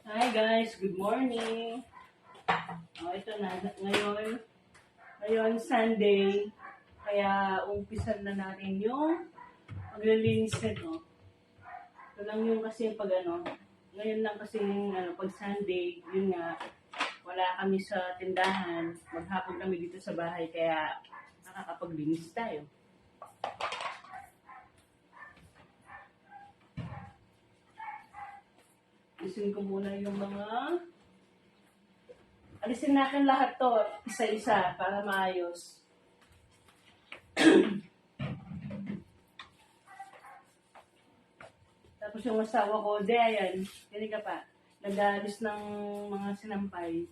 Hi guys, good morning. Ito na, ngayon Sunday, kaya umpisan na natin yung paglilinis nito. Ito lang yung kasi ngayon lang kasi pag Sunday, yun nga, wala kami sa tindahan, maghapon kami dito sa bahay, kaya nakakapaglinis tayo. Alisin ko muna yung alisin natin lahat to, isa-isa, para maayos. Tapos yung asawa ko, ayan, hindi ka pa, nag-aalis ng mga sinampay.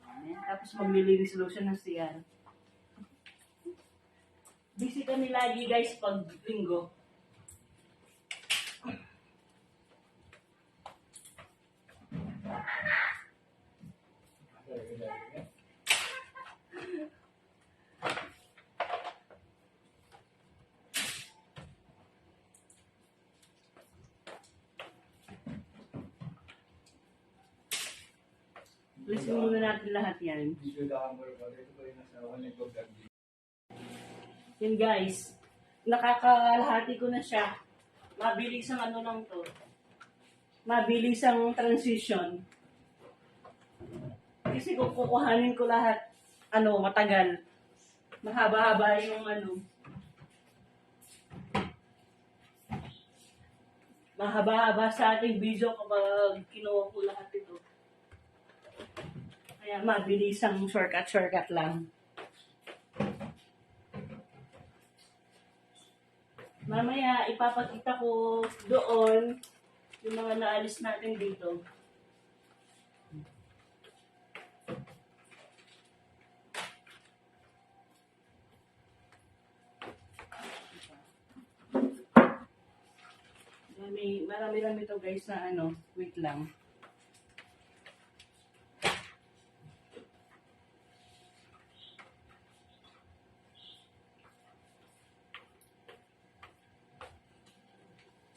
Ayan. Tapos maglilinis lotion ng CR. Busy kami lagi guys pag linggo. Lisin muna natin lahat yan. Yan guys, nakakalahati ko na siya. Mabilis ang lang to. Mabilis ang transition. Kasi kung kukuhanin ko lahat, matagal. Mahaba-haba yung mahaba-haba sa ating video kapag kinuha ko lahat ito. Kaya mabilis ang shortcut lang. Mamaya ipapakita ko doon yung mga naalis natin dito. Marami-rami to guys na wait lang.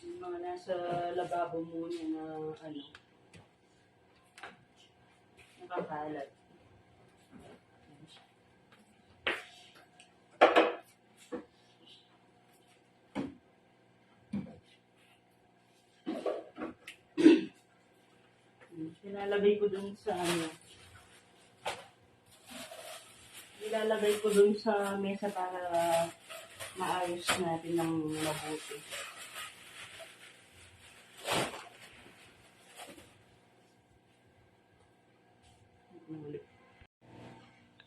Yung mga nasa lababo muna na nakakalat. Nilalagay ko dun sa Nilalagay ko dun sa mesa para maayos natin ng mabuti.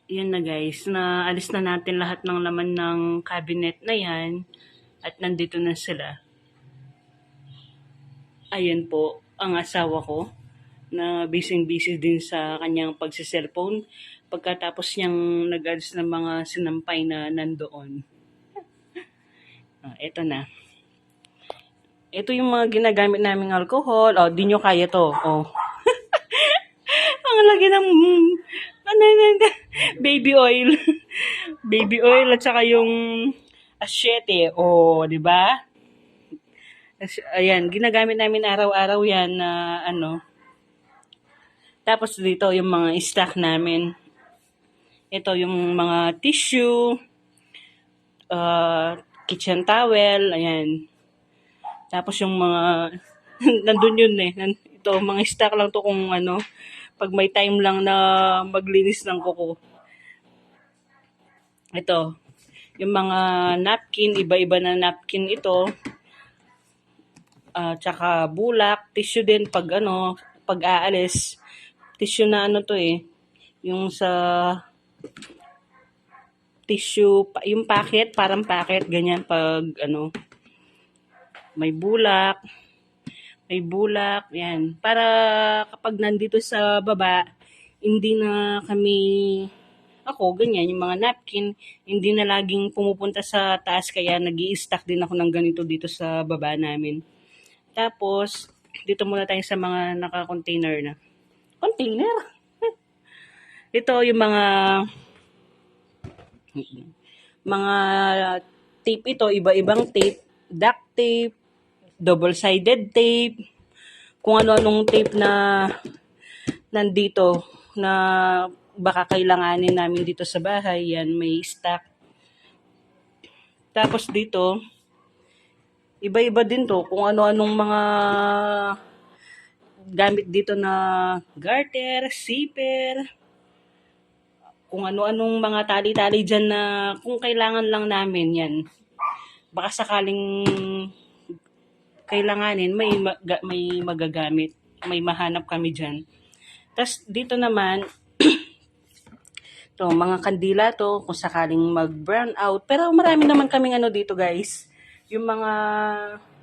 Yan na guys, naalis na natin lahat ng laman ng cabinet na yan at nandito na sila. Ayan po ang asawa ko na busy din sa kanyang pagsiselfone pagkatapos niyang nag-alis ng mga sinampay na nandoon. Ito na. Ito yung mga ginagamit naming alcohol. Di nyo kaya to. Ang lagi ng baby oil. Baby oil at saka yung asyete. Di ba? Ayan, ginagamit namin araw-araw yan na Tapos dito yung mga stock namin. Ito yung mga tissue, kitchen towel, ayan. Tapos yung mga, nandun yun Ito, mga stock lang to kung pag may time lang na maglinis ng kuko. Ito, yung mga napkin, iba-iba na napkin ito. Tsaka bulak, tissue din pag pag aalis. Tissue na to yung sa tissue, yung packet, parang packet, ganyan pag may bulak, yan. Para kapag nandito sa baba, hindi na ganyan, yung mga napkin, hindi na laging pumupunta sa taas, kaya nag-i-stack din ako ng ganito dito sa baba namin. Tapos, dito muna tayo sa mga naka-container na. Container? Ito yung mga tape ito, iba-ibang tape, duct tape, double-sided tape, kung ano-anong tape na nandito na baka kailanganin namin dito sa bahay. Yan, may stock. Tapos dito, iba-iba din to kung ano-anong mga gamit dito na garter, zipper, kung ano-anong mga tali-tali dyan na kung kailangan lang namin yan. Baka sakaling kailanganin, may magagamit, may mahanap kami dyan. Tapos dito naman, to mga kandila to, kung sakaling mag-brown out. Pero marami naman kaming ano dito guys, yung mga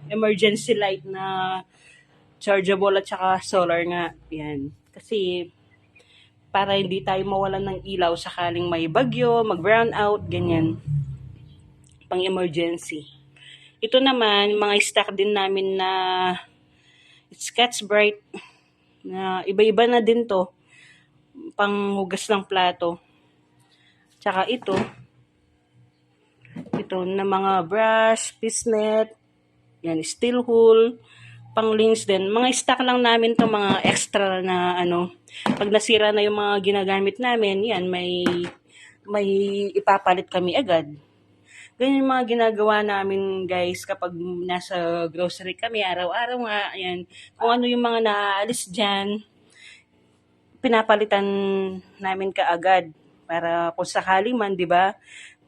emergency light na chargeable at saka solar nga. Yan. Kasi para hindi tayo mawalan ng ilaw sakaling may bagyo, mag-brown out, ganyan. Pang emergency. Ito naman, mga stock din namin na Scotch Brite na iba-iba na din to. Panghugas ng plato. Tsaka ito na mga brush, pisnet, yan, steel wool, pang-links din. Mga stock lang namin to, mga extra na ano. Pag nasira na yung mga ginagamit namin, yan, may ipapalit kami agad. Ganyan yung mga ginagawa namin guys kapag nasa grocery kami, araw-araw nga, yan. Kung ano yung mga naaalis dyan, pinapalitan namin kaagad. Para kung sakali man, di ba,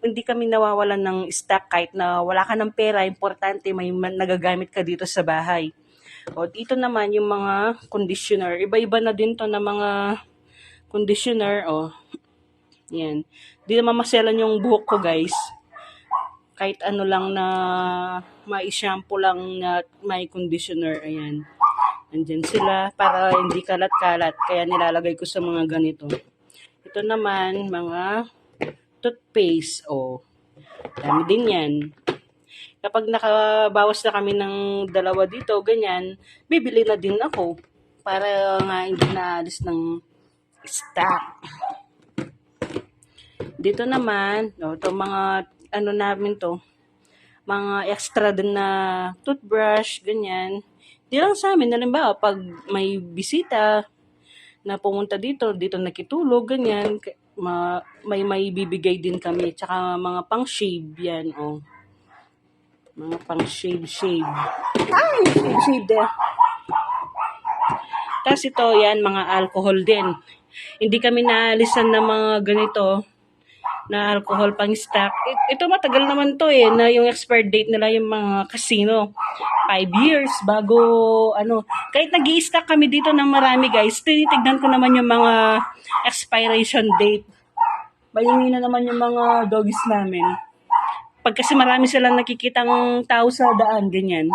hindi kami nawawalan ng stock kahit na wala ka ng pera, importante may nagagamit ka dito sa bahay. O dito naman yung mga conditioner, iba-iba na din to na mga conditioner, o yan. Di naman maselan yung buhok ko guys. Kahit ano lang na may shampoo lang na may conditioner, ayan. Andyan sila para hindi kalat-kalat, kaya nilalagay ko sa mga ganito. Ito naman, mga toothpaste, o dami din yan. Kapag nakabawas na kami ng dalawa dito, ganyan, bibili na din ako para nga hindi naalis ng stock. Dito naman, ito mga ano namin to, mga extra din na toothbrush, ganyan. Di lang sa amin, halimbawa, pag may bisita na pumunta dito nakitulog, ganyan, may bibigay din kami. Tsaka mga pang-shave yan, o. Mga pang-shave. Ay, shave there. Tapos ito, yan, mga alcohol din. Hindi kami naalisan ng mga ganito na alcohol pang stock. Ito matagal naman to na yung expired date nila yung mga casino. 5 years bago ano. Kahit nag-i-stock kami dito ng marami guys, tinitignan ko naman yung mga expiration date. Bayingin na naman yung mga doggies namin. Pag kasi marami silang nakikitang tao sa daan, ganyan.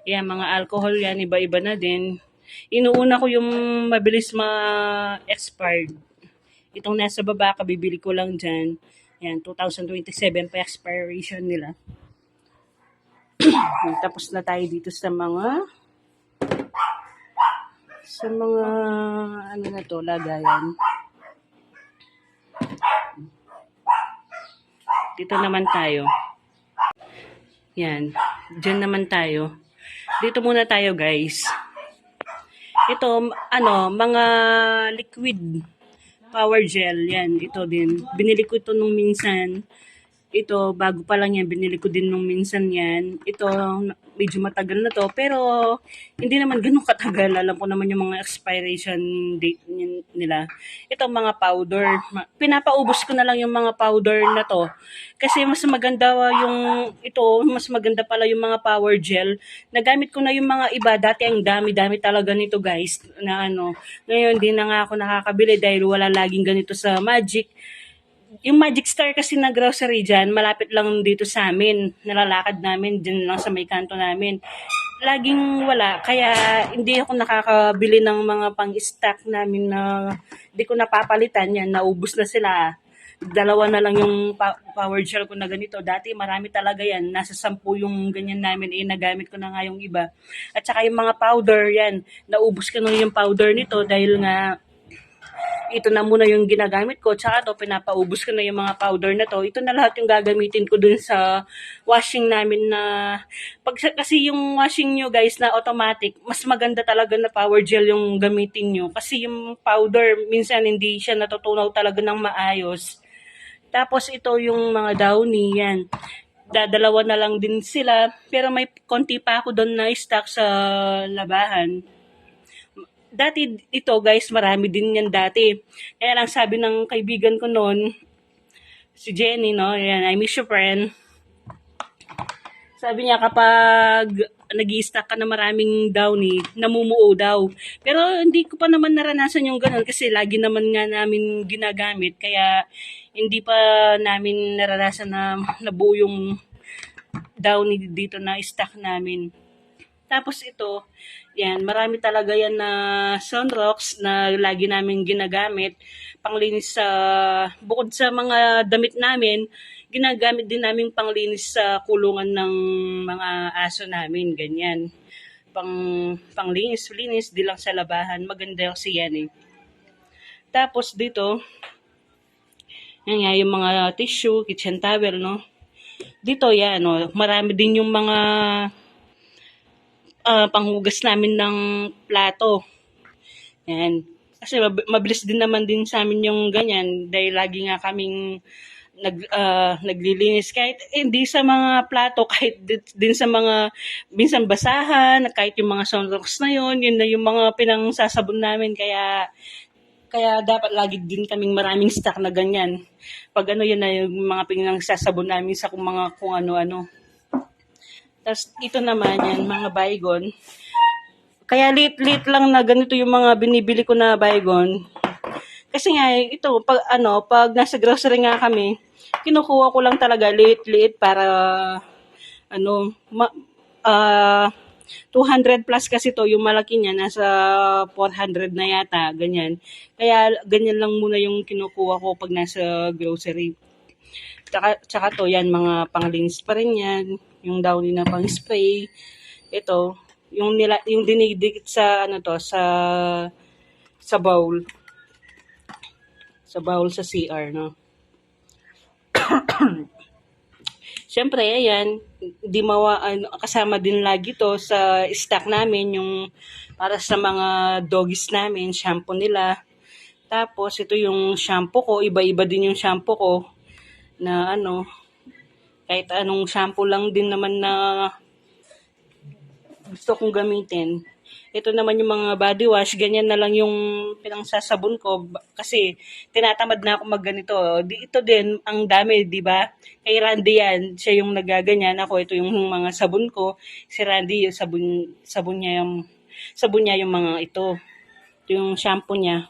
Yan, mga alcohol yan, iba-iba na din. Inuuna ko yung mabilis ma-expired. Itong nasa baba, kabibili ko lang dyan. Yan, 2027 pa expiration nila. Tapos na tayo dito sa mga ano na to, lagayan. Dito naman tayo. Yan, dyan naman tayo. Dito muna tayo guys. Ito, mga liquid power gel, yan, ito din. Binili ko ito nung minsan. Ito, bago pa lang yan, binili ko din nung minsan yan. Ito, medyo matagal na to, pero hindi naman ganun katagal. Alam ko naman yung mga expiration date nila. Ito, mga powder. Pinapaubos ko na lang yung mga powder na to. Kasi mas maganda mas maganda pala yung mga power gel. Nagamit ko na yung mga iba. Dati ang dami-dami talaga nito guys. Ngayon, di na nga ako nakakabili dahil wala laging ganito sa Magic. Yung Magic Star kasi na grocery dyan, malapit lang dito sa amin. Nalalakad namin, dyan lang sa may kanto namin. Laging wala, kaya hindi ako nakakabili ng mga pang-stock namin na hindi ko napapalitan yan, naubos na sila. Dalawa na lang yung power gel ko na ganito. Dati marami talaga yan, nasa 10 yung ganyan namin, nagamit ko na nga yung iba. At saka yung mga powder yan, naubos ko na yung powder nito dahil nga ito na muna yung ginagamit ko. Tsaka to, pinapaubos ko na yung mga powder na to. Ito na lahat yung gagamitin ko dun sa washing namin na, kasi yung washing nyo guys na automatic, mas maganda talaga na power gel yung gamitin nyo. Kasi yung powder, minsan hindi siya natutunaw talaga ng maayos. Tapos ito yung mga downy, yan. Dadalawa na lang din sila, pero may konti pa ako doon na stock sa labahan. Dati ito guys, marami din yan dati. Kaya lang sabi ng kaibigan ko noon, si Jenny, no? Yan, I miss you, friend. Sabi niya kapag nag-i-stack ka na maraming downy, namumuo daw. Pero hindi ko pa naman naranasan yung ganun kasi lagi naman nga namin ginagamit. Kaya hindi pa namin naranasan na nabuo yung downy dito na stock namin. Tapos ito, yan, marami talaga yan na sunrocks na lagi namin ginagamit. Panglinis sa, bukod sa mga damit namin, ginagamit din namin panglinis sa kulungan ng mga aso namin, ganyan. Panglinis di lang sa labahan, maganda kasi yan eh. Tapos dito, yan nga, yung mga tissue, kitchen towel, no? Dito yan, no? Marami din yung mga panghugas namin ng plato. Yan. Kasi mabilis din naman din sa amin yung ganyan dahil lagi nga kaming naglilinis kahit hindi sa mga plato, kahit din sa mga minsan basahan, kahit yung mga sunrocks na yun na yung mga pinangsasabon namin, kaya dapat lagi din kaming maraming stock na ganyan. Pag ano yun na yung mga pinangsasabon namin sa kung ano-ano. Tapos ito naman yan, mga Baygon. Kaya late lang na ganito yung mga binibili ko na Baygon. Kasi nga ito pag nasa grocery nga kami, kinukuha ko lang talaga late para 200 plus kasi to, yung malaki niya nasa 400 na yata, ganyan. Kaya ganyan lang muna yung kinukuha ko pag nasa grocery. Tsaka to yan, mga panglinis pa rin yan. Yung downy na pang spray. Ito, yung dinidikit sa sa bowl. Sa bowl sa CR, no. Siyempre, ayan, kasama din lagi to sa stock namin, yung para sa mga doggies namin, shampoo nila. Tapos, ito yung shampoo ko, iba-iba din yung shampoo ko, na kahit anong shampoo lang din naman na gusto kong gamitin. Ito naman yung mga body wash, ganyan na lang yung pinangsasabon ko kasi tinatamad na ako magganito. Ito din, ang dami, di ba? Kay Randy yan, siya yung nagaganyan. Ako, ito yung mga sabon ko. Si Randy, yung sabon niya yung mga ito. Ito yung shampoo niya.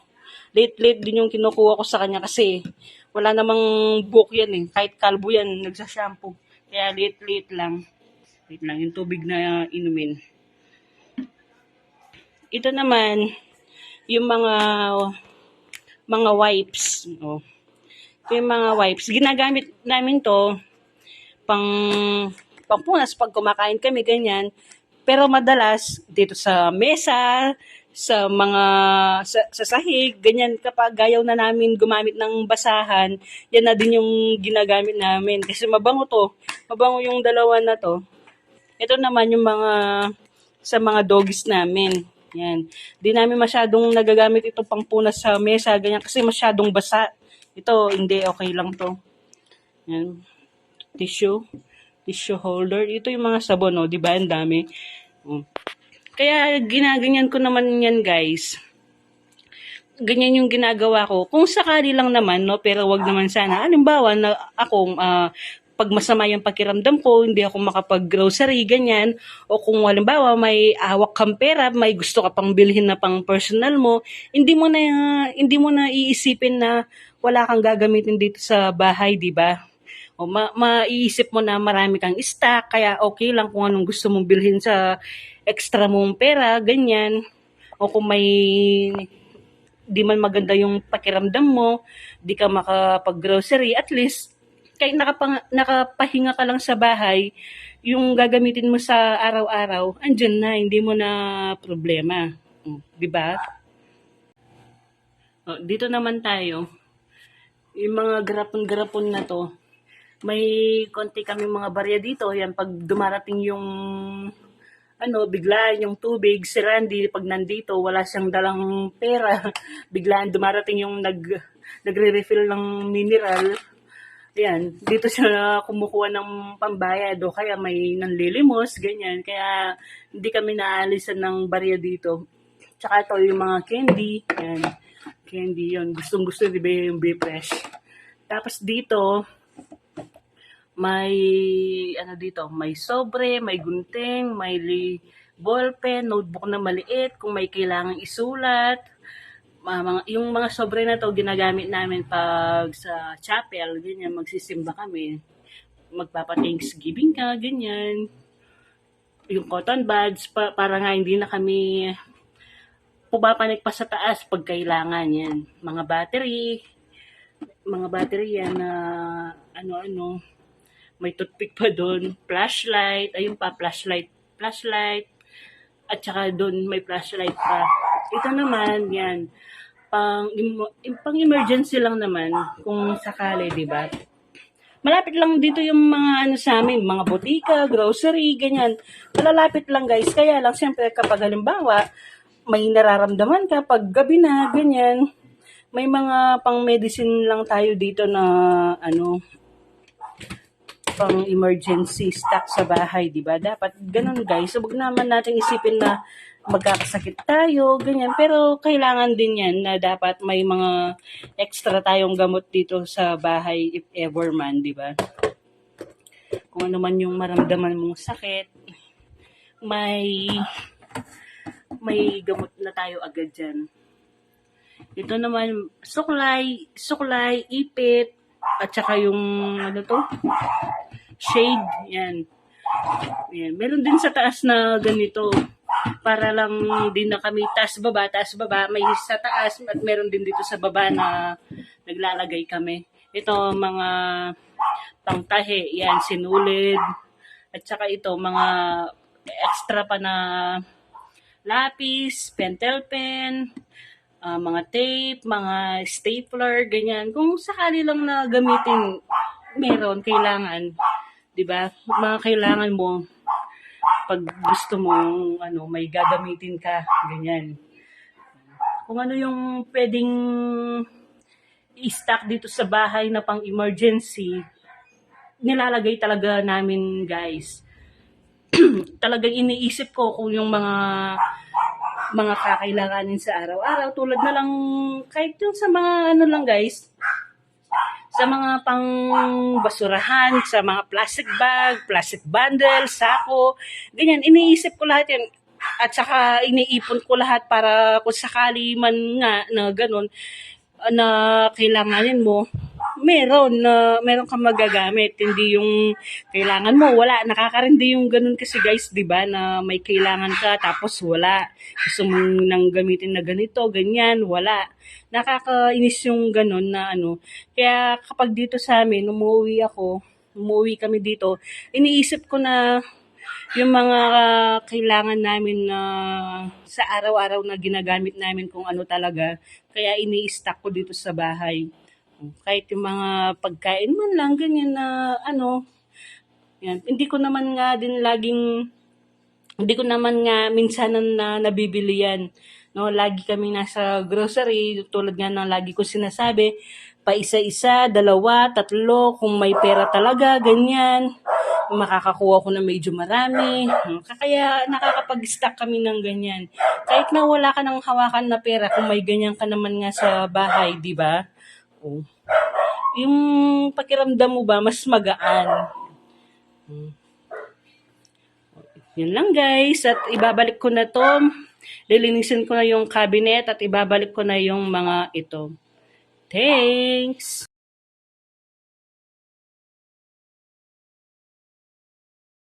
Late din yung kinukuha ko sa kanya kasi wala namang buhok yan eh. Kahit kalbo yan, nagsashampoo. Kaya late lang. Wait lang, yung tubig na inumin. Ito naman, yung mga wipes. Oh. Ito yung mga wipes. Ginagamit namin to pangpunas pag kumakain kami, ganyan. Pero madalas, dito sa mesa, sa sahig, ganyan, kapag ayaw na namin gumamit ng basahan, yan na din yung ginagamit namin. Kasi mabango to. Mabango yung dalawa na to. Ito naman yung sa mga doggies namin. Yan. Di namin masyadong nagagamit ito pangpunas sa mesa, ganyan, kasi masyadong basa. Ito, hindi, okay lang to. Yan. Tissue holder. Ito yung mga sabon, di ba? Ang dami. Kaya ginaganyan ko naman yan, guys. Ganyan yung ginagawa ko. Kung sakali lang naman, pero wag naman sana. Halimbawa na akong pag masama yung pakiramdam ko, hindi ako makapag-grocery, ganyan, o kung halimbawa may hawak kang pera, may gusto ka pang bilhin na pang personal mo, hindi mo na iisipin na wala kang gagamitin dito sa bahay, di ba? O maiisip mo na marami kang stock, kaya okay lang kung anong gusto mong bilhin sa extra mong pera, ganyan. O kung may di man maganda yung pakiramdam mo, di ka makapag-grocery, at least kahit nakapahinga ka lang sa bahay, yung gagamitin mo sa araw-araw, andyan na, hindi mo na problema. Di ba? Dito naman tayo. Yung mga garapon-garapon na to, may konti kami mga barya dito. Yan, pag dumarating yung biglaan yung tubig, si Randy, pag nandito, wala siyang dalang pera. Biglaan dumarating yung nagre-refill ng mineral. Ayan, dito siya kumukuha ng pambayad o kaya may nanlilimos, ganyan. Kaya hindi kami naalisan ng barya dito. Tsaka ito yung mga candy. Ayan, candy yun. Gustong-gusto, di ba yung Be Fresh. Tapos dito, may may sobre, may gunting, may ballpen, notebook na maliit kung may kailangang isulat. Yung mga sobre na to ginagamit namin pag sa chapel, ganyan, magsisimba kami. Magpapa-Thanksgiving ka, ganyan. Yung cotton buds, para nga hindi na kami pumapanik pa sa taas pag kailangan yan. Mga battery yan na may toothpick pa doon, flashlight, ayun pa, flashlight, at saka doon may flashlight pa. Ito naman, yan, pang emergency lang naman, kung sakali, di ba? Malapit lang dito yung mga sa amin, mga botika, grocery, ganyan. Malalapit lang guys, kaya lang siyempre kapag halimbawa, may nararamdaman ka pag gabi na, ganyan, may mga pang medicine lang tayo dito na pang emergency stock sa bahay, di ba? Dapat ganun guys. So, wag naman natin isipin na magkakasakit tayo, ganyan. Pero kailangan din yan na dapat may mga extra tayong gamot dito sa bahay if ever man, di ba? Kung ano man yung maramdaman mong sakit, may gamot na tayo agad dyan. Ito naman, suklay, ipit, at saka yung shade, yan. Meron din sa taas na ganito. Para lang din na kami taas baba. May sa taas at meron din dito sa baba na naglalagay kami. Ito, mga pangtahe, yan, sinulid. At saka ito, mga extra pa na lapis, pentel pen, mga tape, mga stapler, ganyan. Kung sakali lang na gamitin, meron, kailangan. Diba? Mga kailangan mo pag gusto mo may gagamitin ka, ganyan. Kung ano yung pwedeng i-stock dito sa bahay na pang emergency, nilalagay talaga namin, guys. Talagang iniisip ko kung yung mga kakailanganin sa araw-araw, tulad na lang kahit yung sa mga lang guys, sa mga pang basurahan, sa mga plastic bag, plastic bundle, sako, ganyan, iniisip ko lahat yan. At saka iniipon ko lahat para kung sakali man nga na ganun, na kailanganin mo, meron kang magagamit. Hindi yung kailangan mo, wala. Nakakarindi yung ganun kasi guys, di ba, na may kailangan ka tapos wala. Gusto mong nang gamitin na ganito, ganyan, wala. Nakakainis yung ganun na Kaya kapag dito sa amin, umuwi kami dito, iniisip ko na yung mga kailangan namin na sa araw-araw na ginagamit namin kung ano talaga. Kaya ini-stock ko dito sa bahay. Kahit yung mga pagkain man lang, ganyan na yan. Hindi ko naman nga minsan na nabibili yan. No, lagi kami nasa grocery, tulad nga ng lagi ko sinasabi, pa isa-isa, 2, 3, kung may pera talaga, ganyan. Makakakuha ko na medyo marami. Kaya nakakapag-stock kami ng ganyan. Kahit na wala ka ng hawakan na pera, kung may ganyan ka naman nga sa bahay, di ba? Yung pakiramdam mo ba, mas magaan. Yun lang guys. At ibabalik ko na to. Lilinisin ko na yung cabinet at ibabalik ko na yung mga ito. Thanks!